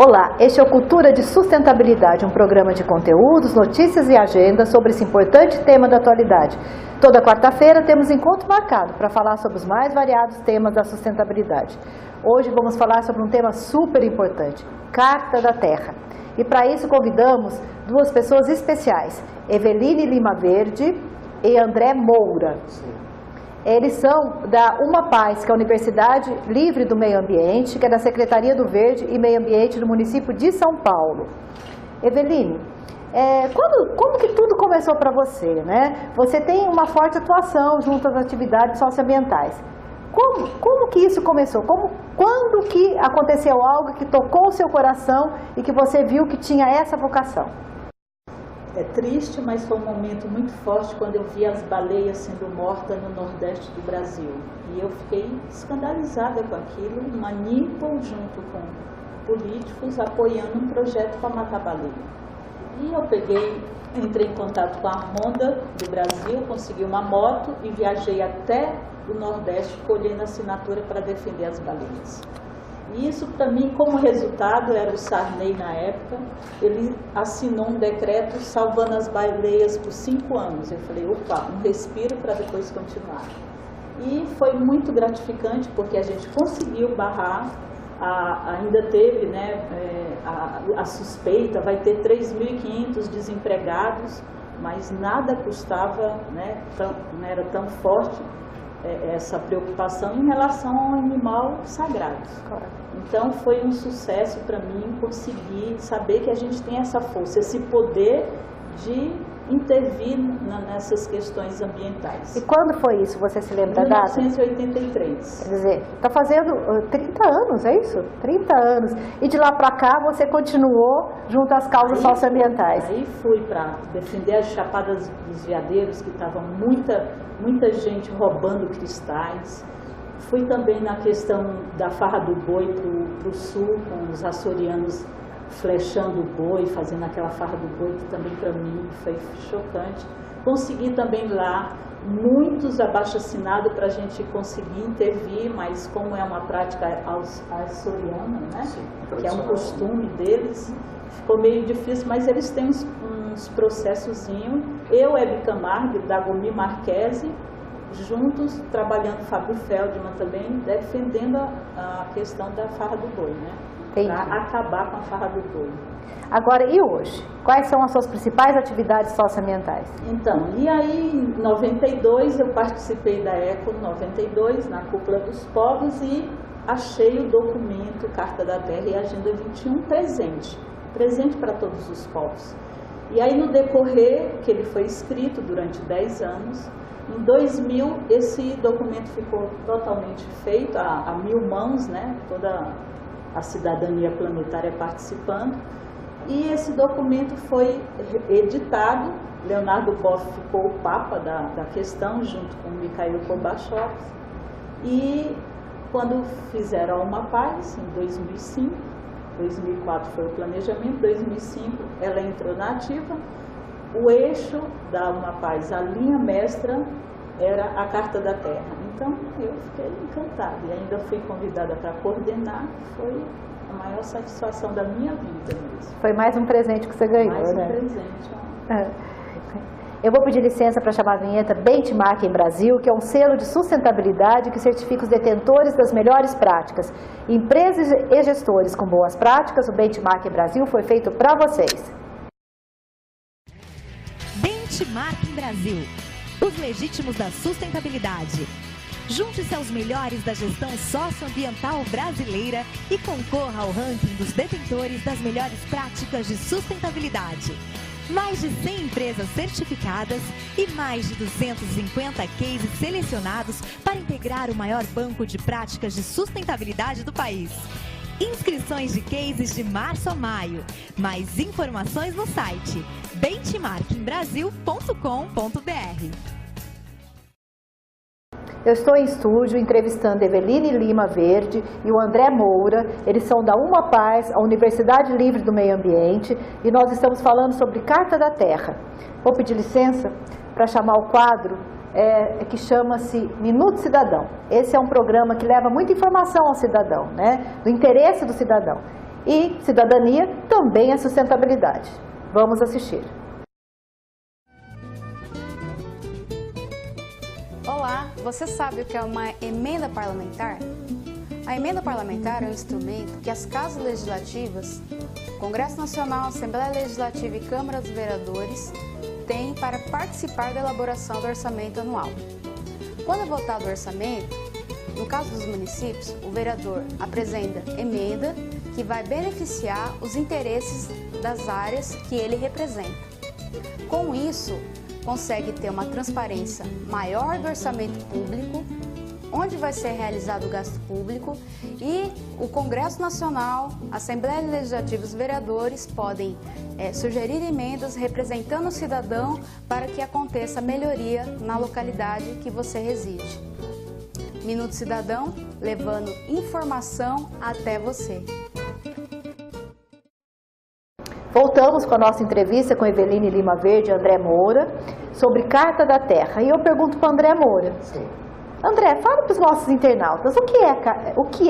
Olá, este é o Cultura de Sustentabilidade, um programa de conteúdos, notícias e agendas sobre esse importante tema da atualidade. Toda quarta-feira temos encontro marcado para falar sobre os mais variados temas da sustentabilidade. Hoje vamos falar sobre um tema super importante, Carta da Terra. E para isso convidamos duas pessoas especiais, Eveline Lima Verde e André Moura. Eles são da UmaPaz, que é a Universidade Livre do Meio Ambiente, que é da Secretaria do Verde e Meio Ambiente do município de São Paulo. Eveline, como que tudo começou para você, né? Você tem uma forte atuação junto às atividades socioambientais. Como que isso começou? Quando que aconteceu algo que tocou o seu coração e que você viu que tinha essa vocação? É triste, mas foi um momento muito forte quando eu vi as baleias sendo mortas no Nordeste do Brasil. E eu fiquei escandalizada com aquilo, uma NIPO junto com políticos apoiando um projeto para matar baleia. E eu entrei em contato com a Honda do Brasil, consegui uma moto e viajei até o Nordeste colhendo assinatura para defender as baleias. E isso, para mim, como resultado, era o Sarney na época, ele assinou um decreto salvando as baleias por 5 anos. Eu falei, opa, um respiro para depois continuar. E foi muito gratificante, porque a gente conseguiu barrar, ainda teve, né, a suspeita, vai ter 3.500 desempregados, mas nada custava, né, não era tão forte essa preocupação em relação ao animal sagrado. Então foi um sucesso para mim conseguir saber que a gente tem essa força, esse poder de intervir nessas questões ambientais. E quando foi isso? Você se lembra da data? 1983. Quer dizer, está fazendo 30 anos, é isso? 30 anos. E de lá para cá você continuou junto às causas socioambientais. Aí fui para defender as chapadas dos veadeiros, que estava muita gente roubando cristais. Fui também na questão da farra do boi para o sul, com os açorianos flechando o boi, fazendo aquela farra do boi, que também para mim foi chocante. Consegui também lá muitos abaixo-assinados para a gente conseguir intervir, mas como é uma prática açoriana, né? Sim, que é um costume deles, ficou meio difícil, mas eles têm uns processozinhos. Eu, Hebe Camargo, Dagomir Marquese, juntos, trabalhando Fábio Feldman também, defendendo a questão da farra do boi, né? Para acabar com a farra do boi. Agora, e hoje? Quais são as suas principais atividades socioambientais? Então, e aí em 92 eu participei da ECO 92, na Cúpula dos Povos, e achei o documento Carta da Terra e Agenda 21 presente para todos os povos. E aí no decorrer que ele foi escrito durante 10 anos, em 2000 esse documento ficou totalmente feito, a 1000 mãos, né? Toda a cidadania planetária participando, e esse documento foi editado. Leonardo Boff ficou o papa da questão, junto com Mikhail Gorbachev, e quando fizeram a UmaPaz, em 2005, 2004 foi o planejamento, 2005 ela entrou na ativa, o eixo da UmaPaz, a linha mestra, era a Carta da Terra. Então eu fiquei encantada e ainda fui convidada para coordenar, foi a maior satisfação da minha vida mesmo. Foi mais um presente que você ganhou, mais né? Mais um presente. Eu vou pedir licença para chamar a vinheta Benchmark em Brasil, que é um selo de sustentabilidade que certifica os detentores das melhores práticas. Empresas e gestores com boas práticas, o Benchmark em Brasil foi feito para vocês. Benchmark em Brasil. Os legítimos da sustentabilidade. Junte-se aos melhores da gestão socioambiental brasileira e concorra ao ranking dos detentores das melhores práticas de sustentabilidade. Mais de 100 empresas certificadas e mais de 250 cases selecionados para integrar o maior banco de práticas de sustentabilidade do país. Inscrições de cases de março a maio. Mais informações no site benchmarkembrasil.com.br. Eu estou em estúdio entrevistando Eveline Lima Verde e o André Moura. Eles são da UmaPaz, a Universidade Livre do Meio Ambiente, e nós estamos falando sobre Carta da Terra. Vou pedir licença para chamar o quadro que chama-se Minuto Cidadão. Esse é um programa que leva muita informação ao cidadão, né? Do interesse do cidadão. E cidadania também é sustentabilidade. Vamos assistir. Olá, você sabe o que é uma emenda parlamentar? A emenda parlamentar é um instrumento que as casas legislativas, Congresso Nacional, Assembleia Legislativa e Câmara dos Vereadores têm para participar da elaboração do orçamento anual. Quando é votado o orçamento, no caso dos municípios, o vereador apresenta emenda que vai beneficiar os interesses das áreas que ele representa. Com isso, consegue ter uma transparência maior do orçamento público, onde vai ser realizado o gasto público, e o Congresso Nacional, a Assembleia Legislativa e os vereadores podem sugerir emendas representando o cidadão para que aconteça melhoria na localidade que você reside. Minuto Cidadão, levando informação até você. Voltamos com a nossa entrevista com Eveline Lima Verde e André Moura sobre Carta da Terra. E eu pergunto para André Moura. Sim. André, fala para os nossos internautas, o que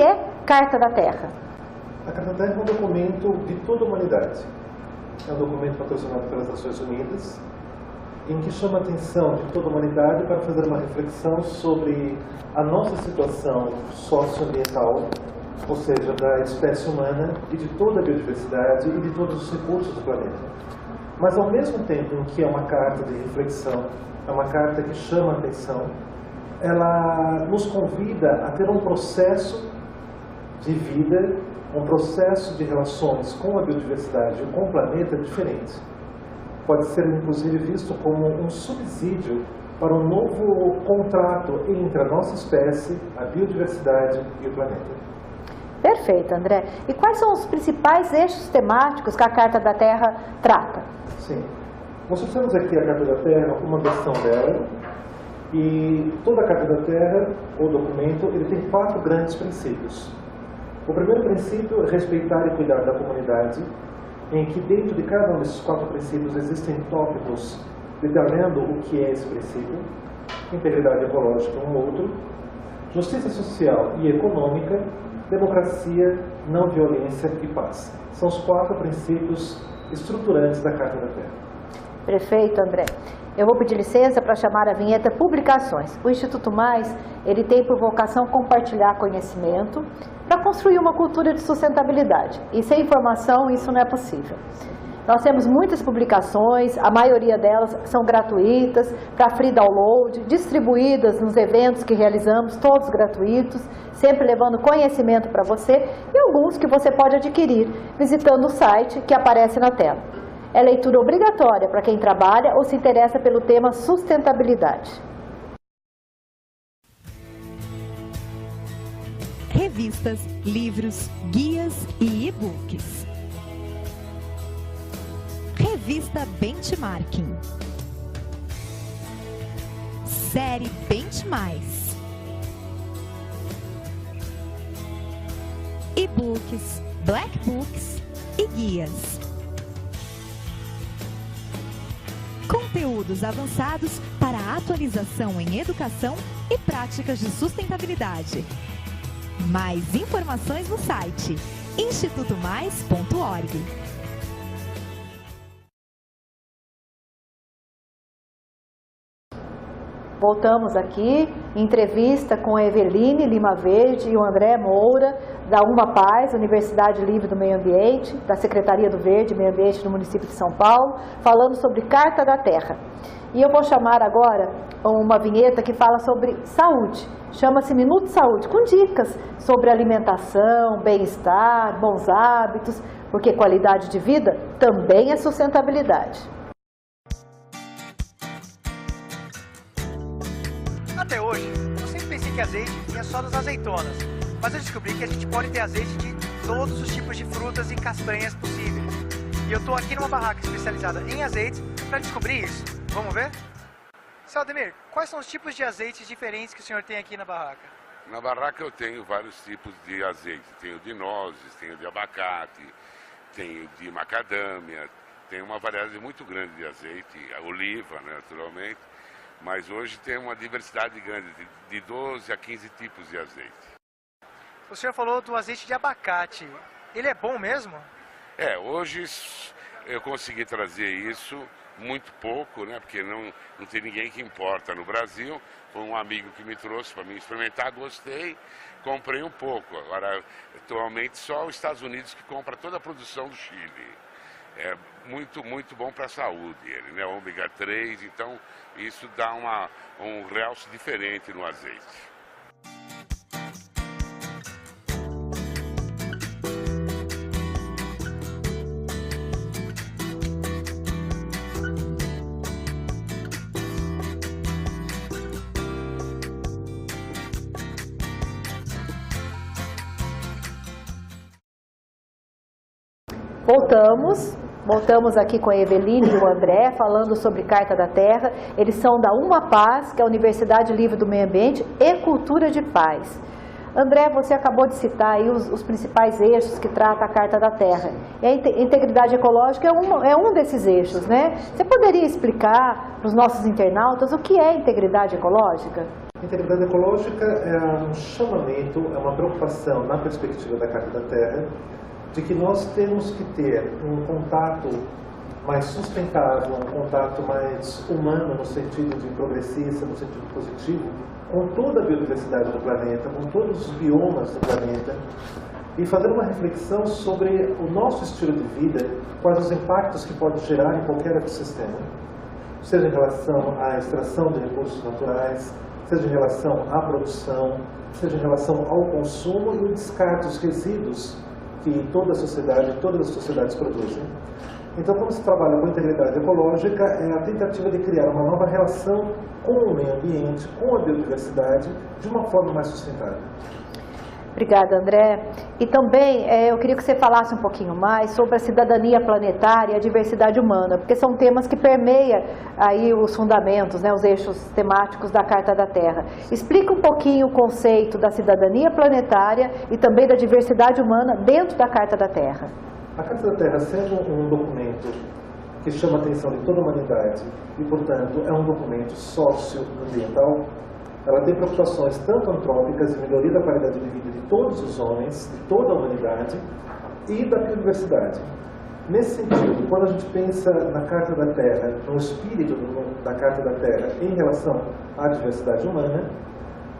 é Carta da Terra? A Carta da Terra é um documento de toda a humanidade. É um documento patrocinado pelas Nações Unidas, em que chama a atenção de toda a humanidade para fazer uma reflexão sobre a nossa situação socioambiental, ou seja, da espécie humana e de toda a biodiversidade e de todos os recursos do planeta. Mas, ao mesmo tempo em que é uma carta de reflexão, é uma carta que chama a atenção, ela nos convida a ter um processo de vida, um processo de relações com a biodiversidade e com o planeta diferente. Pode ser, inclusive, visto como um subsídio para um novo contrato entre a nossa espécie, a biodiversidade e o planeta. Perfeito, André. E quais são os principais eixos temáticos que a Carta da Terra trata? Sim. Nós trouxemos aqui a Carta da Terra, uma versão dela, e toda a Carta da Terra, o documento, ele tem 4 grandes princípios. O primeiro princípio é respeitar e cuidar da comunidade, em que dentro de cada um desses 4 princípios existem tópicos detalhando o que é esse princípio: integridade ecológica, um outro, justiça social e econômica, democracia, não violência e paz. São os 4 princípios estruturantes da Carta da Terra. Perfeito, André. Eu vou pedir licença para chamar a vinheta Publicações. O Instituto Mais, ele tem por vocação compartilhar conhecimento para construir uma cultura de sustentabilidade. E sem informação isso não é possível. Nós temos muitas publicações, a maioria delas são gratuitas, para free download, distribuídas nos eventos que realizamos, todos gratuitos, sempre levando conhecimento para você, e alguns que você pode adquirir visitando o site que aparece na tela. É leitura obrigatória para quem trabalha ou se interessa pelo tema sustentabilidade. Revistas, livros, guias e e-books. Revista Benchmarking. Série Benchmais. E-books, black books e guias. Conteúdos avançados para a atualização em educação e práticas de sustentabilidade. Mais informações no site institutomais.org. Voltamos aqui, entrevista com a Eveline Lima Verde e o André Moura, da Uma Paz, Universidade Livre do Meio Ambiente, da Secretaria do Verde e Meio Ambiente do município de São Paulo, falando sobre Carta da Terra. E eu vou chamar agora uma vinheta que fala sobre saúde, chama-se Minuto Saúde, com dicas sobre alimentação, bem-estar, bons hábitos, porque qualidade de vida também é sustentabilidade. Até hoje, eu sempre pensei que azeite vinha só das azeitonas, mas eu descobri que a gente pode ter azeite de todos os tipos de frutas e castanhas possíveis. E eu estou aqui numa barraca especializada em azeites para descobrir isso. Vamos ver? Seu Ademir, quais são os tipos de azeites diferentes que o senhor tem aqui na barraca? Na barraca eu tenho vários tipos de azeite. Tenho de nozes, tenho de abacate, tenho de macadâmia, tenho uma variedade muito grande de azeite, oliva, né, naturalmente. Mas hoje tem uma diversidade grande, de 12 a 15 tipos de azeite. O senhor falou do azeite de abacate. ele é bom mesmo? Hoje eu consegui trazer isso muito pouco, né? Porque não tem ninguém que importa no Brasil. Foi um amigo que me trouxe para mim experimentar, gostei, comprei um pouco. Agora, atualmente, só os Estados Unidos que compra toda a produção do Chile. É muito, muito bom para a saúde, ele, né? Ômega 3, então isso dá um realce diferente no azeite. Voltamos aqui com a Eveline e o André, falando sobre Carta da Terra. Eles são da Uma Paz, que é a Universidade Livre do Meio Ambiente e Cultura de Paz. André, você acabou de citar aí os principais eixos que trata a Carta da Terra. E a integridade ecológica é um desses eixos, né? Você poderia explicar para os nossos internautas o que é integridade ecológica? Integridade ecológica é um chamamento, é uma preocupação na perspectiva da Carta da Terra, de que nós temos que ter um contato mais sustentável, um contato mais humano, no sentido de progressista, no sentido positivo, com toda a biodiversidade do planeta, com todos os biomas do planeta, e fazer uma reflexão sobre o nosso estilo de vida, quais os impactos que pode gerar em qualquer ecossistema, seja em relação à extração de recursos naturais, seja em relação à produção, seja em relação ao consumo e o descarte dos resíduos que todas as sociedades produzem. Então, quando se trabalha com integridade ecológica, é a tentativa de criar uma nova relação com o meio ambiente, com a biodiversidade, de uma forma mais sustentável. Obrigada, André. E também eu queria que você falasse um pouquinho mais sobre a cidadania planetária e a diversidade humana, porque são temas que permeiam aí os fundamentos, né, os eixos temáticos da Carta da Terra. Explica um pouquinho o conceito da cidadania planetária e também da diversidade humana dentro da Carta da Terra. A Carta da Terra, sendo um documento que chama a atenção de toda a humanidade e, portanto, é um documento socioambiental, ela tem preocupações tanto antrópicas de melhoria da qualidade de vida de todos os homens, de toda a humanidade e da biodiversidade. Nesse sentido, quando a gente pensa na Carta da Terra, no espírito da Carta da Terra em relação à diversidade humana,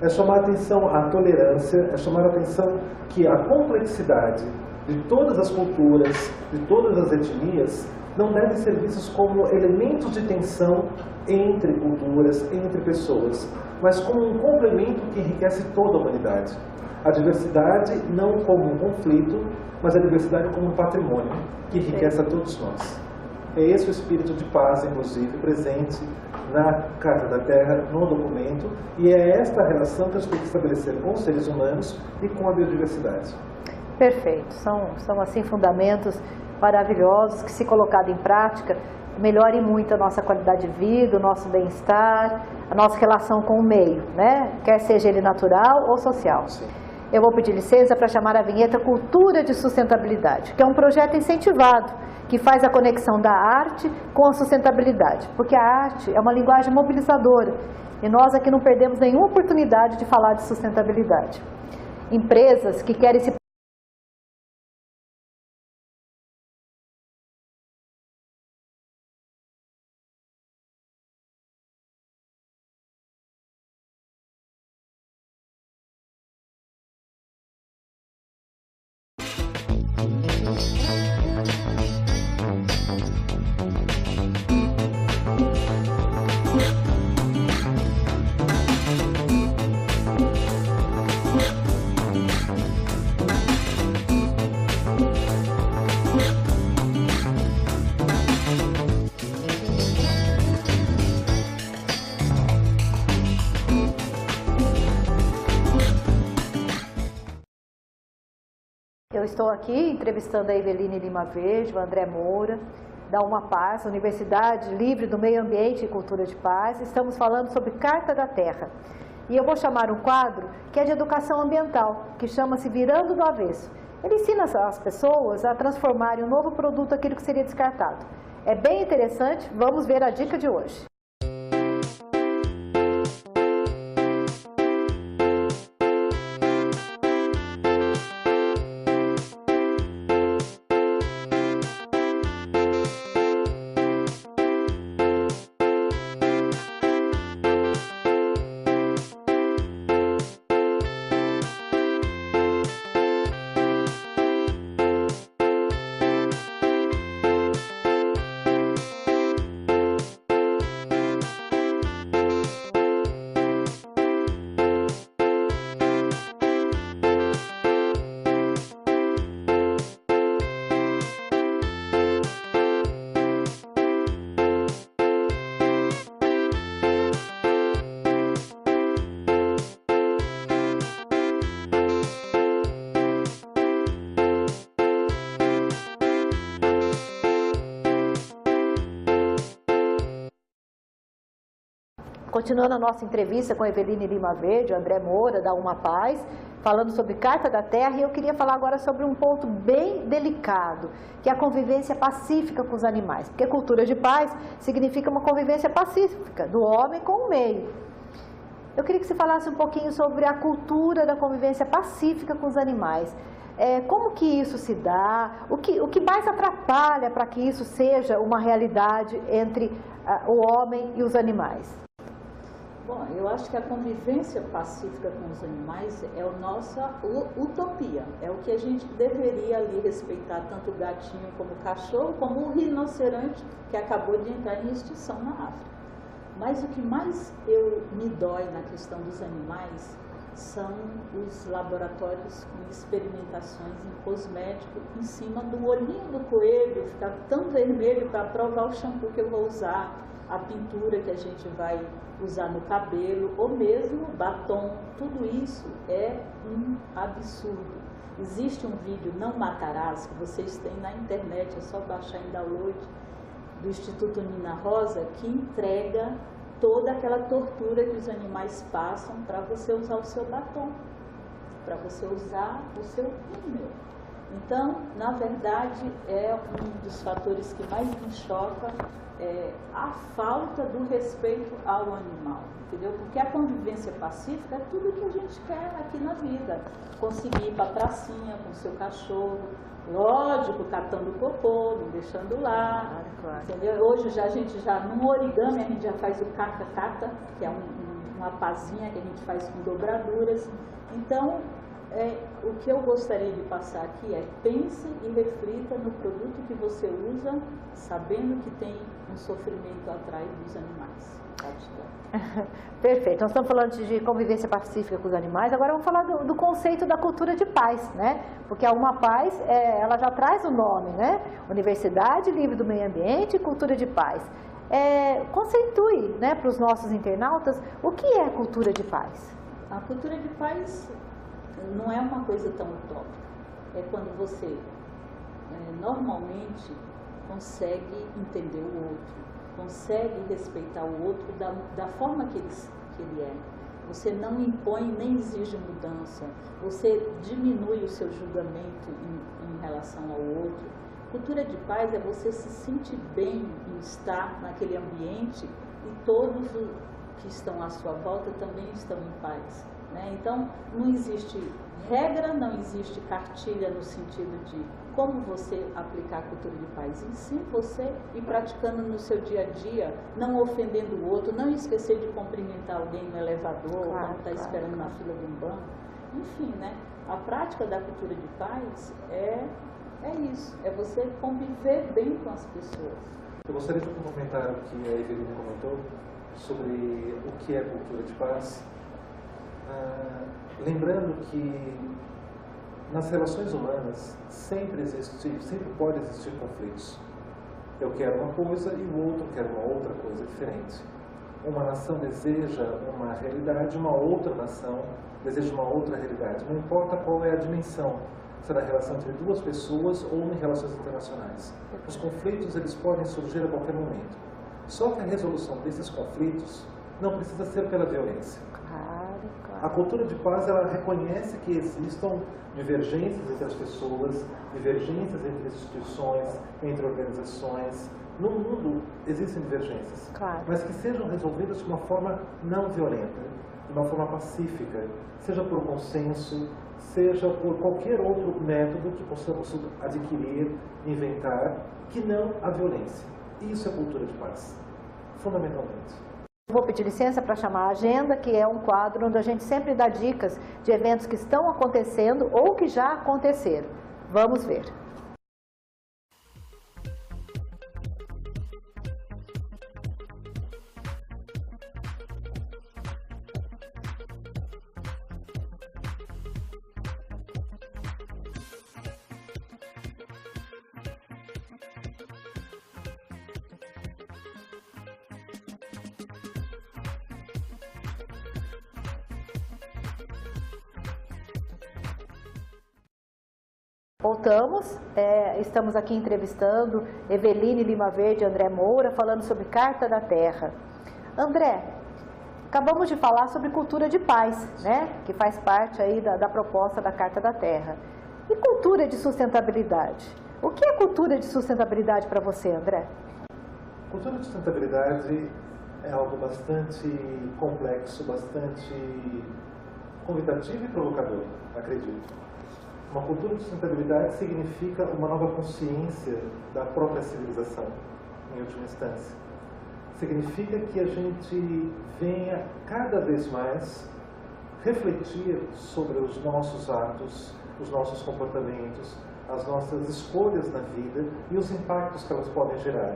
é chamar a atenção à tolerância, é chamar a atenção que a complexidade de todas as culturas, de todas as etnias, não devem ser vistos como elementos de tensão entre culturas, entre pessoas, mas como um complemento que enriquece toda a humanidade. A diversidade não como um conflito, mas a diversidade como um patrimônio que enriquece a todos nós. É esse o espírito de paz, inclusive, presente na Carta da Terra, no documento, e é esta relação que a gente tem que estabelecer com os seres humanos e com a biodiversidade. Perfeito. São assim, fundamentos maravilhosos que, se colocado em prática, melhorem muito a nossa qualidade de vida, o nosso bem-estar, a nossa relação com o meio, né? Quer seja ele natural ou social. Sim. Eu vou pedir licença para chamar a vinheta Cultura de Sustentabilidade, que é um projeto incentivado, que faz a conexão da arte com a sustentabilidade, porque a arte é uma linguagem mobilizadora, e nós aqui não perdemos nenhuma oportunidade de falar de sustentabilidade. Empresas que querem se Eu estou aqui entrevistando a Eveline Lima Verde, o André Moura, da Uma Paz, Universidade Livre do Meio Ambiente e Cultura de Paz. Estamos falando sobre Carta da Terra. E eu vou chamar um quadro que é de educação ambiental, que chama-se Virando do Avesso. Ele ensina as pessoas a transformarem um novo produto aquilo que seria descartado. É bem interessante, vamos ver a dica de hoje. Continuando a nossa entrevista com a Eveline Lima Verde, o André Moura, da Uma Paz, falando sobre Carta da Terra, e eu queria falar agora sobre um ponto bem delicado, que é a convivência pacífica com os animais. Porque cultura de paz significa uma convivência pacífica do homem com o meio. Eu queria que você falasse um pouquinho sobre a cultura da convivência pacífica com os animais. Como que isso se dá? O que mais atrapalha para que isso seja uma realidade entre o homem e os animais? Bom, eu acho que a convivência pacífica com os animais é a nossa utopia. É o que a gente deveria ali respeitar, tanto o gatinho como o cachorro, como o rinoceronte que acabou de entrar em extinção na África. Mas o que mais me dói na questão dos animais são os laboratórios com experimentações em cosmético em cima do olhinho do coelho, ficar tão vermelho para provar o shampoo que eu vou usar, a pintura que a gente vai usar no cabelo, ou mesmo batom. Tudo isso é um absurdo. Existe um vídeo, Não Matarás, que vocês têm na internet, é só baixar em download, do Instituto Nina Rosa, que entrega toda aquela tortura que os animais passam para você usar o seu batom, para você usar o seu rímel. Então, na verdade, é um dos fatores que mais me choca, a falta do respeito ao animal, entendeu? Porque a convivência pacífica é tudo que a gente quer aqui na vida. Conseguir ir para a pracinha com o seu cachorro, lógico, catando cocô, não deixando lá, claro. Entendeu? Hoje a gente já, no origami, a gente já faz o caca-caca, que é uma pazinha que a gente faz com dobraduras. Então, o que eu gostaria de passar aqui é: pense e reflita no produto que você usa, sabendo que tem um sofrimento atrás dos animais. Perfeito. Nós estamos falando de convivência pacífica com os animais, agora vamos falar do conceito da cultura de paz, né? Porque a Uma Paz, ela já traz o nome, né? Universidade Livre do Meio Ambiente e Cultura de Paz. Conceitue, né, para os nossos internautas o que é cultura de paz. A cultura de paz não é uma coisa tão utópica. É quando você normalmente consegue entender o outro, consegue respeitar o outro da forma que ele é. Você não impõe nem exige mudança, você diminui o seu julgamento em relação ao outro. Cultura de paz é você se sentir bem em estar naquele ambiente e todos que estão à sua volta também estão em paz, né? Então, não existe regra, não existe cartilha no sentido de como você aplicar a cultura de paz. Em si, você ir praticando no seu dia a dia, não ofendendo o outro, não esquecer de cumprimentar alguém no elevador, claro, quando está esperando na fila de um banco. Enfim, né? A prática da cultura de paz é isso, é você conviver bem com as pessoas. Eu gostaria de comentar o que a Eveline comentou sobre o que é cultura de paz. Lembrando que nas relações humanas sempre pode existir conflitos. Eu quero uma coisa e o outro quer uma outra coisa diferente. Uma nação deseja uma realidade, uma outra nação deseja uma outra realidade. Não importa qual é a dimensão, se é da relação entre duas pessoas ou em relações internacionais. Os conflitos eles podem surgir a qualquer momento. Só que a resolução desses conflitos não precisa ser pela violência. A cultura de paz, ela reconhece que existam divergências entre as pessoas, divergências entre instituições, entre organizações. No mundo existem divergências, claro, mas que sejam resolvidas de uma forma não violenta, de uma forma pacífica, seja por consenso, seja por qualquer outro método que possamos adquirir, inventar, que não a violência. Isso é cultura de paz, fundamentalmente. Vou pedir licença para chamar a agenda, que é um quadro onde a gente sempre dá dicas de eventos que estão acontecendo ou que já aconteceram. Vamos ver. Voltamos, estamos aqui entrevistando Eveline Lima Verde e André Moura, falando sobre Carta da Terra. André, Acabamos de falar sobre cultura de paz, né? Que faz parte aí da proposta da Carta da Terra. E cultura de sustentabilidade? O que é cultura de sustentabilidade para você, André? Cultura de sustentabilidade é algo bastante complexo, bastante convidativo e provocador, acredito. Uma cultura de sustentabilidade significa uma nova consciência da própria civilização, em última instância. Significa que a gente venha cada vez mais refletir sobre os nossos atos, os nossos comportamentos, as nossas escolhas na vida e os impactos que elas podem gerar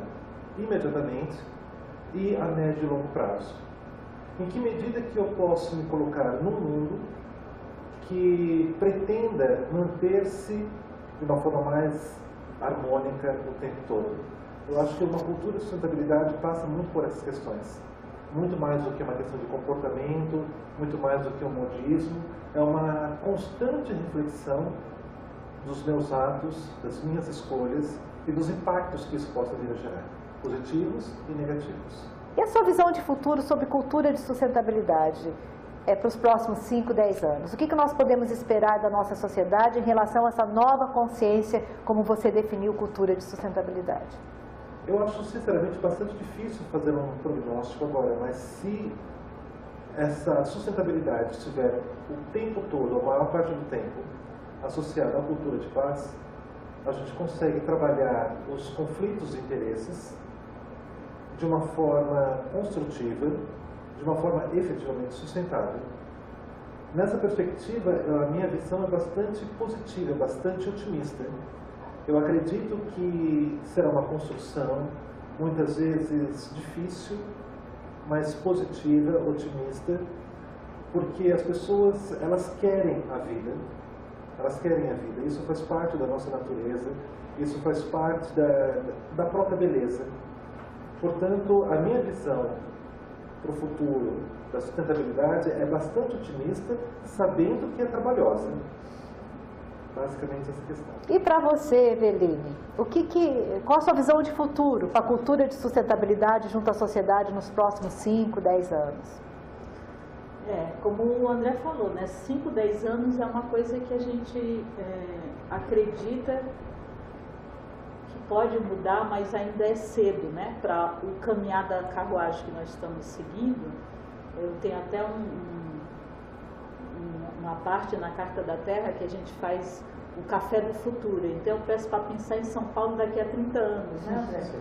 imediatamente e a médio e longo prazo. Em que medida que eu posso me colocar num mundo que pretenda manter-se de uma forma mais harmônica o tempo todo? Eu acho que uma cultura de sustentabilidade passa muito por essas questões. Muito mais do que uma questão de comportamento, muito mais do que um modismo. É uma constante reflexão dos meus atos, das minhas escolhas e dos impactos que isso possa vir a gerar, positivos e negativos. E a sua visão de futuro sobre cultura de sustentabilidade para os próximos 5, 10 anos? O que nós podemos esperar da nossa sociedade em relação a essa nova consciência, como você definiu cultura de sustentabilidade? Eu acho, sinceramente, bastante difícil fazer um prognóstico agora, mas se essa sustentabilidade estiver o tempo todo, a maior parte do tempo, associada à cultura de paz, a gente consegue trabalhar os conflitos de interesses de uma forma construtiva, de uma forma efetivamente sustentável. Nessa perspectiva, a minha visão é bastante positiva, bastante otimista. Eu acredito que será uma construção, muitas vezes difícil, mas positiva, otimista, porque as pessoas, elas querem a vida. Elas querem a vida. Isso faz parte da nossa natureza, isso faz parte da própria beleza. Portanto, a minha visão para o futuro da sustentabilidade é bastante otimista, sabendo que é trabalhosa. Basicamente essa questão. E para você, Eveline, qual a sua visão de futuro para a cultura de sustentabilidade junto à sociedade nos próximos 5, 10 anos? Como o André falou, né? 5, 10 anos é uma coisa que a gente acredita que pode mudar, mas ainda é cedo, né? Para o caminhar da carruagem que nós estamos seguindo. Eu tenho até uma parte na Carta da Terra que a gente faz o café do futuro. Então eu peço para pensar em São Paulo daqui a 30 anos, né, André?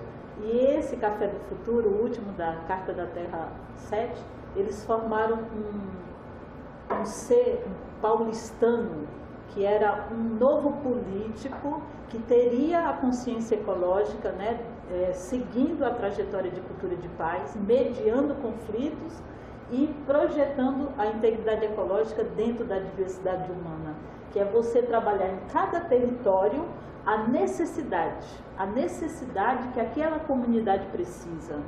E esse café do futuro, o último da Carta da Terra 7, eles formaram um ser paulistano, que era um novo político que teria a consciência ecológica, né, seguindo a trajetória de cultura de paz, mediando conflitos e projetando a integridade ecológica dentro da diversidade humana, que é você trabalhar em cada território a necessidade que aquela comunidade precisa.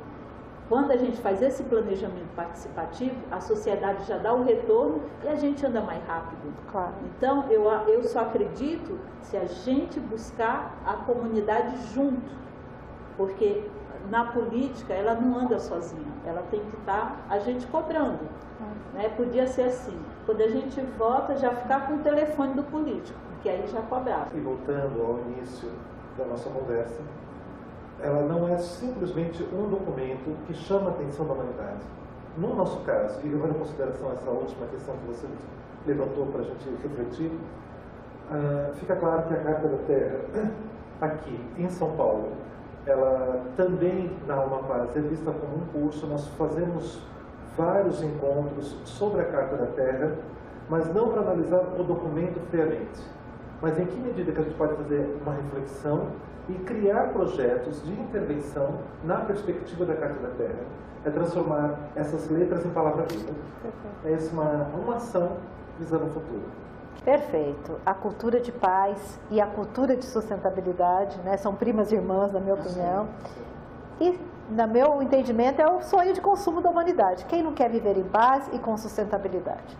Quando a gente faz esse planejamento participativo, a sociedade já dá o retorno e a gente anda mais rápido. Claro. Então, eu só acredito se a gente buscar a comunidade junto, porque na política ela não anda sozinha, ela tem que estar a gente cobrando. Né? Podia ser assim, quando a gente vota já ficar com o telefone do político, porque aí já cobrava. E voltando ao início da nossa conversa, ela não é simplesmente um documento que chama a atenção da humanidade. No nosso caso, e levando em consideração essa última questão que você levantou para a gente refletir, fica claro que a Carta da Terra, aqui em São Paulo, ela também na Alma Paz é vista como um curso. Nós fazemos vários encontros sobre a Carta da Terra, mas não para analisar o documento friamente, mas em que medida que a gente pode fazer uma reflexão e criar projetos de intervenção na perspectiva da Carta da Terra. É transformar essas letras em palavra viva. É uma ação visando o futuro. Perfeito. A cultura de paz e a cultura de sustentabilidade, né, são primas irmãs, na minha opinião. E, no meu entendimento, é o sonho de consumo da humanidade. Quem não quer viver em paz e com sustentabilidade?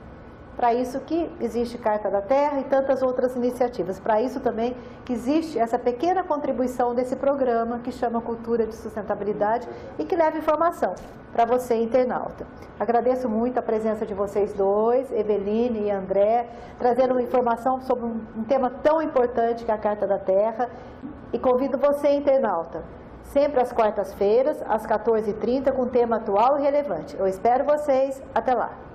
Para isso que existe Carta da Terra e tantas outras iniciativas. Para isso também que existe essa pequena contribuição desse programa que chama Cultura de Sustentabilidade e que leva informação para você, internauta. Agradeço muito a presença de vocês dois, Eveline e André, trazendo uma informação sobre um tema tão importante que é a Carta da Terra. E convido você, internauta, sempre às quartas-feiras, às 14h30, com tema atual e relevante. Eu espero vocês. Até lá!